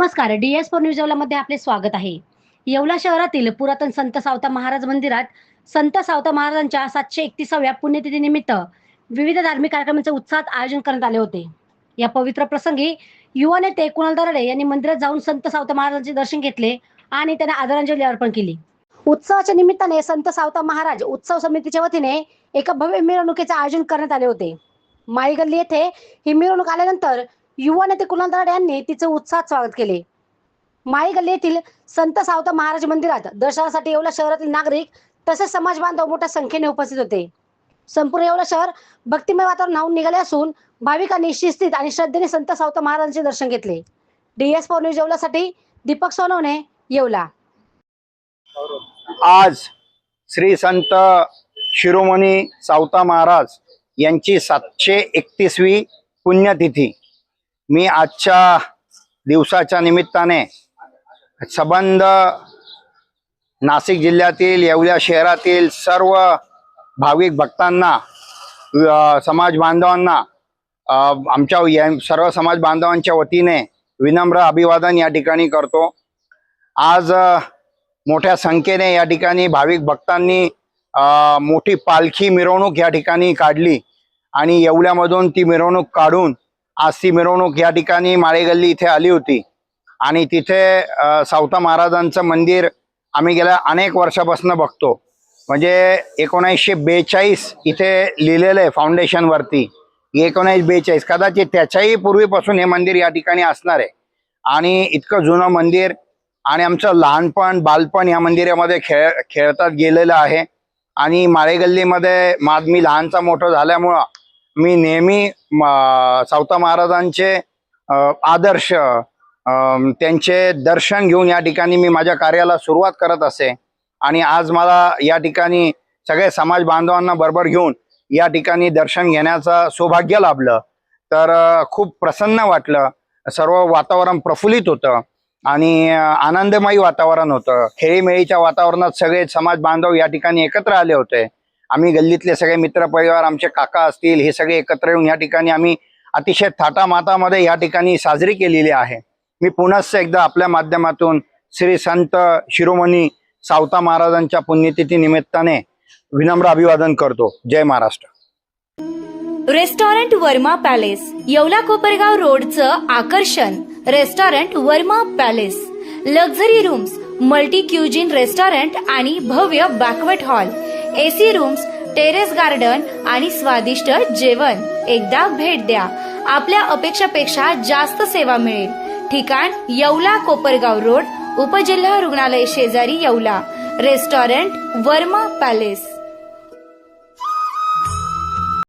नमस्कार, DS4 news येवलामध्ये आपले स्वागत आहे. येवला शहरातील पुरातन संत सावता महाराज मंदिरात संत सावता महाराजांच्या 731व्या पुण्यतिथीनिमित्त विविध धार्मिक कार्यक्रमांचे उत्साहात आयोजन करण्यात आले होते. या पवित्र प्रसंगी युवा नेते कुणाल दराडे यांनी मंदिरात जाऊन संत सावता महाराजांचे दर्शन घेतले आणि त्यांना आदरांजली अर्पण केली. उत्सवाच्या निमित्ताने संत सावता महाराज उत्सव समितीच्या वतीने एका भव्य मिरवणुकीचे आयोजन करण्यात आले होते. माई गल्ली येथे ही मिरवणूक आल्यानंतर युवा नेते कुणाल दराडे यांनी तिचे उत्साहात स्वागत केले. माई गल्ली येथील संत सावता महाराज मंदिरात दर्शनासाठी येवला शहरातील नागरिक तसेच समाज बांधव मोठ्या संख्येने उपस्थित होते. संपूर्ण येवला शहर भक्तिमय वातावरण होऊन निघाले असून भाविकांनी शिस्तीत आणि श्रद्धेने संत सावता महाराजांचे दर्शन घेतले. DS4 न्यूज येवलासाठी दीपक सोनवणे, येवला. आज श्री संत शिरोमणी सावता महाराज यांची 731वी पुण्यतिथी. मी आजच्या दिवसाच्या निमित्ताने संबंध नाशिक जिल्ह्यातील येवला शहरातील सर्व भाविक भक्तांना, समाज बांधवांना, आमच्या सर्व समाज बांधवांच्या वतीने विनम्र अभिवादन या ठिकाणी करतो. आज मोठ्या संख्येने या ठिकाणी भाविक भक्तांनी मोठी पालखी मिरवणूक या ठिकाणी काढली आणि येवल्यामधून ती मिरवणूक काढून आज ती मिरवणूक या ठिकाणी माळी गल्ली इथे आली होती. आणि तिथे सावता महाराजांचं मंदिर आम्ही गेल्या अनेक वर्षापासून बघतो. म्हणजे 1942 इथे लिहिलेलं आहे फाउंडेशनवरती, 1942. कदाचित त्याच्याही पूर्वीपासून हे मंदिर या ठिकाणी असणार आहे. आणि इतकं जुनं मंदिर आणि आमचं लहानपण बालपण या मंदिरामध्ये खेळतात गेलेलं आहे. आणि माळी गल्लीमध्ये मी लहानचा मोठं झाल्यामुळं मी नेहमी सावता महाराजांचे आदर्श, त्यांचे दर्शन घेऊन या ठिकाणी मी माझ्या कार्याला सुरुवात करत असे. आणि आज मला या ठिकाणी सगळे समाज बांधवांना बरोबर घेऊन या ठिकाणी दर्शन घेण्याचं सौभाग्य लाभलं. तर खूप प्रसन्न वाटलं. सर्व वातावरण प्रफुल्लित होतं आणि आनंदमयी वातावरण होतं. खेळीमेळीच्या वातावरणात सगळे समाज बांधव या ठिकाणी एकत्र आले होते. आम्ही गल्लीतले सगळे मित्र परिवार, आमचे काका असतील, हे सगळे एकत्र येऊन या ठिकाणी आम्ही अतिशय थाटामाटामध्ये या ठिकाणी साजरी केलेली आहे. मी पुनश्च एकदा आपल्या माध्यमातून श्री संत शिरोमणी सावता महाराजांच्या पुण्यतिथी निमित्ताने विनम्र अभिवादन करतो. जय महाराष्ट्र. रेस्टॉरंट वर्मा पॅलेस, येवला कोपरगाव रोडचं आकर्षण. Restaurant Verma palace, luxury rooms, multi cuisine restaurant आणि भव्य banquet hall, AC rooms, terrace garden आणि स्वादिष्ट जेवण. एकदा भेट द्या. आपल्या अपेक्षापेक्षा जास्त सेवा मिळेल. ठिकाण येवला कोपरगाव रोड, उपजिल्हा रुग्णालय शेजारी, येवला. Restaurant Verma palace.